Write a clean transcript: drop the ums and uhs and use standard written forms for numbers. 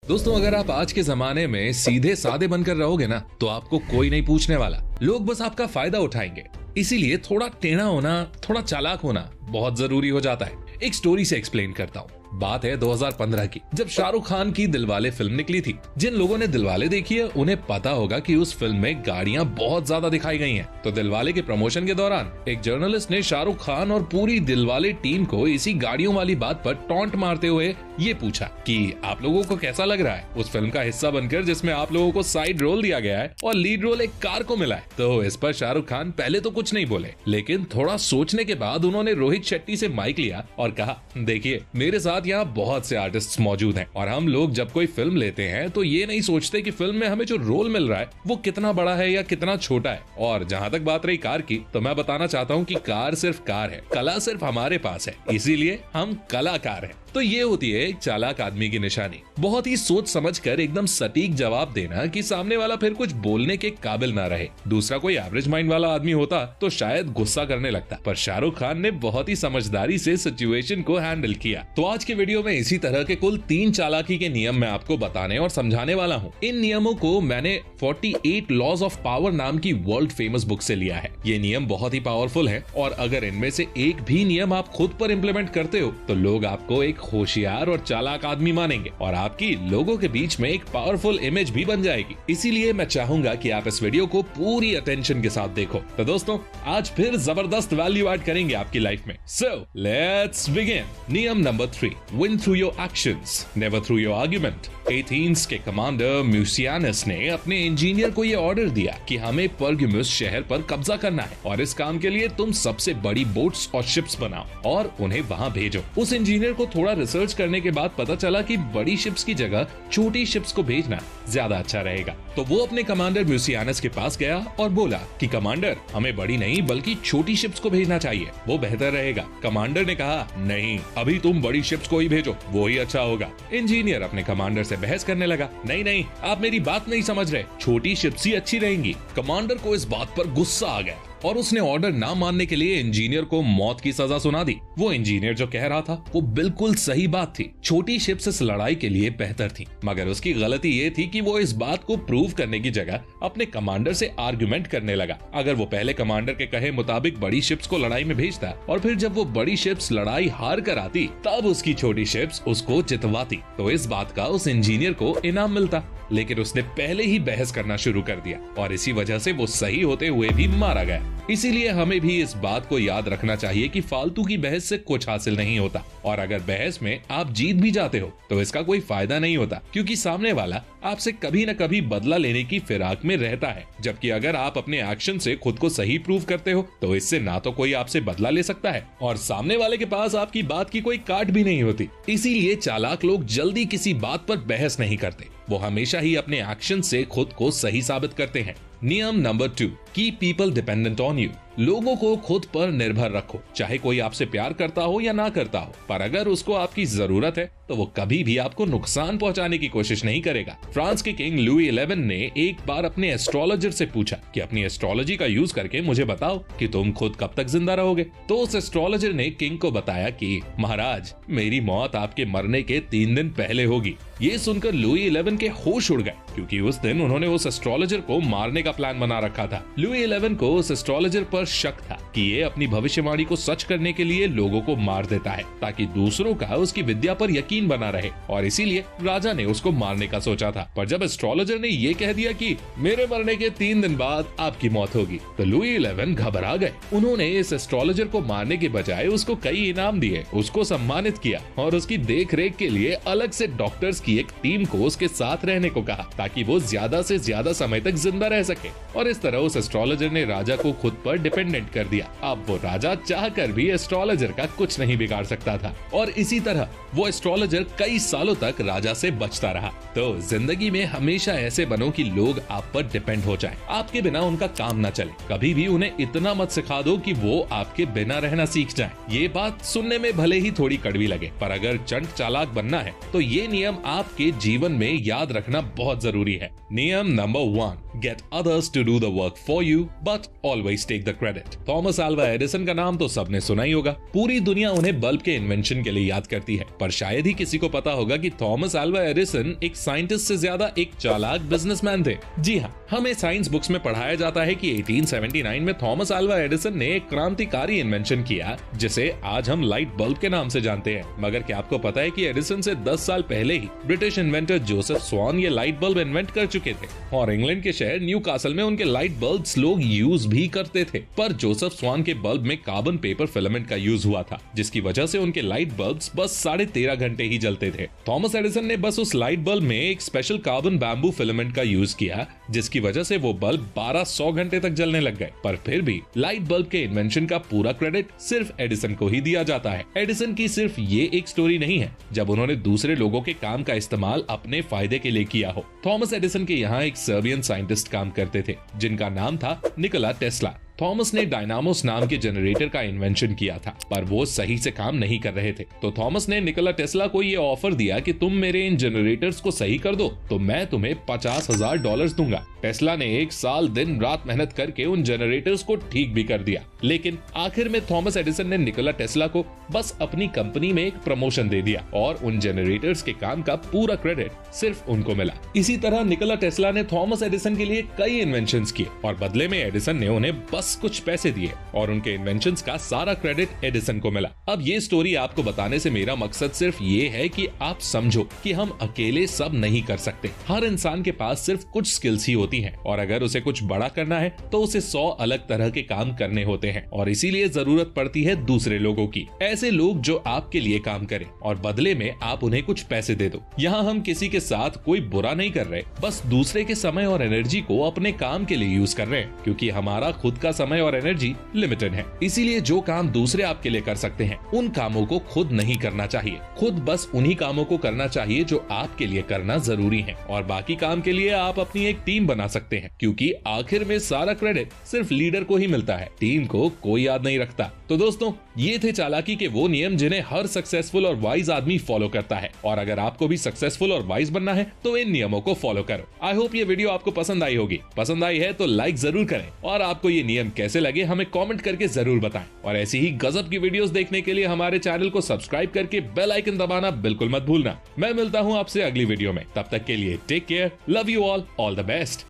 दोस्तों, अगर आप आज के जमाने में सीधे सादे बनकर रहोगे ना, तो आपको कोई नहीं पूछने वाला। लोग बस आपका फायदा उठाएंगे। इसीलिए थोड़ा टेढ़ा होना, थोड़ा चालाक होना बहुत जरूरी हो जाता है। एक स्टोरी से एक्सप्लेन करता हूँ। बात है 2015 की, जब शाहरुख खान की दिलवाले फिल्म निकली थी। जिन लोगों ने दिलवाले देखी है उन्हें पता होगा कि उस फिल्म में गाड़ियां बहुत ज्यादा दिखाई गई हैं। तो दिलवाले के प्रमोशन के दौरान एक जर्नलिस्ट ने शाहरुख खान और पूरी दिलवाले टीम को इसी गाड़ियों वाली बात पर टॉन्ट मारते हुए ये पूछा कि आप लोगों को कैसा लग रहा है उस फिल्म का हिस्सा बनकर, जिसमें आप लोगों को साइड रोल दिया गया है और लीड रोल एक कार को मिला है। तो इस पर शाहरुख खान पहले तो कुछ नहीं बोले, लेकिन थोड़ा सोचने के बाद उन्होंने रोहित शेट्टी से माइक लिया और कहा, देखिए मेरे साथ यहाँ बहुत से आर्टिस्ट मौजूद हैं और हम लोग जब कोई फिल्म लेते हैं तो ये नहीं सोचते कि फिल्म में हमें जो रोल मिल रहा है वो कितना बड़ा है या कितना छोटा है। और जहाँ तक बात रही कार की, तो मैं बताना चाहता हूँ कि कार सिर्फ कार है, कला सिर्फ हमारे पास है, इसीलिए हम कलाकार हैं। तो ये होती है एक चालाक आदमी की निशानी। बहुत ही सोच समझकर एकदम सटीक जवाब देना कि सामने वाला फिर कुछ बोलने के काबिल ना रहे। दूसरा कोई एवरेज माइंड वाला आदमी होता तो शायद गुस्सा करने लगता, पर शाहरुख खान ने बहुत ही समझदारी से सिचुएशन को हैंडल किया। तो आज के वीडियो में इसी तरह के कुल 3 चालाकी के नियम मैं आपको बताने और समझाने वाला हूँ। इन नियमों को मैंने 48 लॉज ऑफ पावर नाम की वर्ल्ड फेमस बुक से लिया है। ये नियम बहुत ही पावरफुल है और अगर इनमें से एक भी नियम आप खुद पर इम्प्लीमेंट करते हो तो लोग आपको एक होशियार और चालाक आदमी मानेंगे और आपकी लोगों के बीच में एक पावरफुल इमेज भी बन जाएगी। इसीलिए मैं चाहूंगा कि आप इस वीडियो को पूरी अटेंशन के साथ देखो। तो दोस्तों, आज फिर जबरदस्त वैल्यू ऐड करेंगे आपकी लाइफ में। So let's begin. नियम number 3, win through your actions, never through your argument. Athens के कमांडर म्यूसियानस ने अपने इंजीनियर को यह ऑर्डर दिया कि हमें पर्गमुस शहर पर कब्जा करना है और इस काम के लिए तुम सबसे बड़ी बोट्स और शिप्स बनाओ और उन्हें वहां भेजो। उस इंजीनियर को थोड़ा रिसर्च करने के बाद पता चला कि बड़ी शिप्स की जगह छोटी शिप्स को भेजना ज्यादा अच्छा रहेगा। तो वो अपने कमांडर म्यूसियानस के पास गया और बोला कि कमांडर, हमें बड़ी नहीं बल्कि छोटी शिप्स को भेजना चाहिए, वो बेहतर रहेगा। कमांडर ने कहा, नहीं, अभी तुम बड़ी शिप्स को ही भेजो, वो ही अच्छा होगा। इंजीनियर अपने कमांडर से बहस करने लगा, नहीं, आप मेरी बात नहीं समझ रहे, छोटी शिप्स ही अच्छी रहेंगी। कमांडर को इस बात पर गुस्सा आ गया और उसने ऑर्डर ना मानने के लिए इंजीनियर को मौत की सजा सुना दी। वो इंजीनियर जो कह रहा था वो बिल्कुल सही बात थी। छोटी शिप्स इस लड़ाई के लिए बेहतर थी, मगर उसकी गलती ये थी कि वो इस बात को प्रूव करने की जगह अपने कमांडर से आर्गुमेंट करने लगा। अगर वो पहले कमांडर के कहे मुताबिक बड़ी शिप्स को लड़ाई में भेजता और फिर जब वो बड़ी शिप्स लड़ाई हार कर आती तब उसकी छोटी शिप्स उसको जितवाती, तो इस बात का उस इंजीनियर को इनाम मिलता। लेकिन उसने पहले ही बहस करना शुरू कर दिया और इसी वजह से वो सही होते हुए भी मारा गया। इसीलिए हमें भी इस बात को याद रखना चाहिए कि फालतू की बहस से कुछ हासिल नहीं होता और अगर बहस में आप जीत भी जाते हो तो इसका कोई फायदा नहीं होता, क्योंकि सामने वाला आपसे कभी न कभी बदला लेने की फिराक में रहता है। जबकि अगर आप अपने एक्शन से खुद को सही प्रूव करते हो तो इससे ना तो कोई आपसे बदला ले सकता है और सामने वाले के पास आपकी बात की कोई काट भी नहीं होती। इसीलिए चालाक लोग जल्दी किसी बात पर बहस नहीं करते, वो हमेशा ही अपने एक्शन से खुद को सही साबित करते हैं। नियम number 2, keep people dependent on you. लोगों को खुद पर निर्भर रखो, चाहे कोई आपसे प्यार करता हो या ना करता हो, पर अगर उसको आपकी जरूरत है तो वो कभी भी आपको नुकसान पहुंचाने की कोशिश नहीं करेगा। फ्रांस के किंग लुई 11 ने एक बार अपने एस्ट्रोलॉजर से पूछा कि अपनी एस्ट्रोलॉजी का यूज करके मुझे बताओ कि तुम खुद कब तक जिंदा रहोगे। तो उस एस्ट्रोलॉजर ने किंग को बताया कि महाराज, मेरी मौत आपके मरने के 3 दिन पहले होगी। ये सुनकर लुई 11 के होश उड़ गए, क्योंकि उस दिन उन्होंने उस एस्ट्रोलॉजर को मारने का प्लान बना रखा था। लुई 11 को उस एस्ट्रोलॉजर पर शक था कि ये अपनी भविष्यवाणी को सच करने के लिए लोगों को मार देता है ताकि दूसरों का उसकी विद्या पर यकीन बना रहे, और इसीलिए राजा ने उसको मारने का सोचा था। पर जब एस्ट्रोलॉजर ने ये कह दिया कि मेरे मरने के 3 दिन बाद आपकी मौत होगी, तो लुई 11 घबरा गए। उन्होंने इस एस्ट्रोलॉजर को मारने के बजाय उसको कई इनाम दिए, उसको सम्मानित किया और उसकी देख रेख के लिए अलग से डॉक्टर्स की एक टीम को उसके साथ रहने को कहा ताकि वो ज्यादा से ज्यादा समय तक जिंदा रह सके। और इस तरह उस एस्ट्रोलॉजर ने राजा को खुद पर डिपेंडेंट कर दिया। अब वो राजा चाहकर भी एस्ट्रोलॉजर का कुछ नहीं बिगाड़ सकता था और इसी तरह वो एस्ट्रोलॉजर कई सालों तक राजा से बचता रहा। तो जिंदगी में हमेशा ऐसे बनो कि लोग आप पर डिपेंड हो जाएं, आपके बिना उनका काम ना चले। कभी भी उन्हें इतना मत सिखा दो कि वो आपके बिना रहना सीख जाएं। ये बात सुनने में भले ही थोड़ी कड़वी लगे, पर अगर चंट चालाक बनना है तो ये नियम आपके जीवन में याद रखना बहुत जरूरी है। नियम number 1, get others to do the work for you but always take the credit. Thomas Alva Edison का नाम तो सबने सुना ही होगा। पूरी दुनिया उन्हें बल्ब के इन्वेंशन के लिए याद करती है, पर शायद ही किसी को पता होगा कि थॉमस अल्वा एडिसन एक साइंटिस्ट से ज्यादा एक चालाक बिजनेसमैन थे। जी हाँ, हमें साइंस बुक्स में पढ़ाया जाता है कि 1879 में थॉमस अल्वा एडिसन ने एक क्रांतिकारी इन्वेंशन किया जिसे आज हम लाइट बल्ब के नाम से जानते हैं। मगर क्या आपको पता है कि एडिसन से 10 साल पहले ही ब्रिटिश इन्वेंटर जोसेफ स्वान ये लाइट बल्ब इन्वेंट कर चुके थे और इंग्लैंड के शहर न्यूकासल में उनके लाइट बल्ब्स लोग यूज भी करते थे। पर जोसेफ स्वान के बल्ब में कार्बन पेपर फिलामेंट का यूज हुआ था, जिसकी वजह से उनके लाइट बल्ब्स बस 13.5 घंटे ही जलते थे। थॉमस एडिसन ने बस उस लाइट बल्ब में एक स्पेशल कार्बन बैम्बू फिलामेंट का यूज किया, जिसकी वजह से वो बल्ब 1200 घंटे तक जलने लग गए। पर फिर भी लाइट बल्ब के इन्वेंशन का पूरा क्रेडिट सिर्फ एडिसन को ही दिया जाता है। एडिसन की सिर्फ ये एक स्टोरी नहीं है जब उन्होंने दूसरे लोगों के काम का इस्तेमाल अपने फायदे के लिए किया हो। थॉमस एडिसन के यहाँ एक सर्बियन साइंटिस्ट काम करते थे जिनका नाम था निकोला टेस्ला। थॉमस ने डायनामोस नाम के जनरेटर का इन्वेंशन किया था, पर वो सही से काम नहीं कर रहे थे। तो थॉमस ने निकोला टेस्ला को ये ऑफर दिया कि तुम मेरे इन जनरेटर्स को सही कर दो तो मैं तुम्हें $50,000 दूंगा। टेस्ला ने 1 साल दिन रात मेहनत करके उन जनरेटर्स को ठीक भी कर दिया, लेकिन आखिर में थॉमस एडिसन ने निकोला टेस्ला को बस अपनी कंपनी में एक प्रमोशन दे दिया और उन जनरेटर्स के काम का पूरा क्रेडिट सिर्फ उनको मिला। इसी तरह निकोला टेस्ला ने थॉमस एडिसन के लिए कई इन्वेंशंस किए और बदले में एडिसन ने उन्हें बस कुछ पैसे दिए और उनके इन्वेंशंस का सारा क्रेडिट एडिसन को मिला। अब ये स्टोरी आपको बताने से मेरा मकसद सिर्फ ये है कि आप समझो कि हम अकेले सब नहीं कर सकते। हर इंसान के पास सिर्फ कुछ स्किल्स ही होती हैं और अगर उसे कुछ बड़ा करना है तो उसे 100 अलग तरह के काम करने होते हैं और इसीलिए जरूरत पड़ती है दूसरे लोगों की। ऐसे लोग जो आपके लिए काम करें और बदले में आप उन्हें कुछ पैसे दे दो। यहाँ हम किसी के साथ कोई बुरा नहीं कर रहे, बस दूसरे के समय और एनर्जी को अपने काम के लिए यूज कर रहे हैं, क्योंकि हमारा खुद का समय और एनर्जी लिमिटेड है। इसीलिए जो काम दूसरे आपके लिए कर सकते हैं उन कामों को खुद नहीं करना चाहिए। खुद बस उन्हीं कामों को करना चाहिए जो आपके लिए करना जरूरी है और बाकी काम के लिए आप अपनी एक टीम बना सकते हैं, क्योंकि आखिर में सारा क्रेडिट सिर्फ लीडर को ही मिलता है, टीम को कोई याद नहीं रखता। तो दोस्तों, ये थे चालाकी के वो नियम जिन्हें हर सक्सेसफुल और वाइज आदमी फॉलो करता है और अगर आपको भी सक्सेसफुल और वाइज बनना है तो इन नियमों को फॉलो करो। आई होप ये वीडियो आपको पसंद आई होगी। पसंद आई है तो लाइक जरूर करें और आपको ये नियम कैसे लगे हमें कमेंट करके जरूर बताएं और ऐसी ही गजब की वीडियोस देखने के लिए हमारे चैनल को सब्सक्राइब करके बेल आइकन दबाना बिल्कुल मत भूलना। मैं मिलता हूं आपसे अगली वीडियो में, तब तक के लिए take care, love you all the best.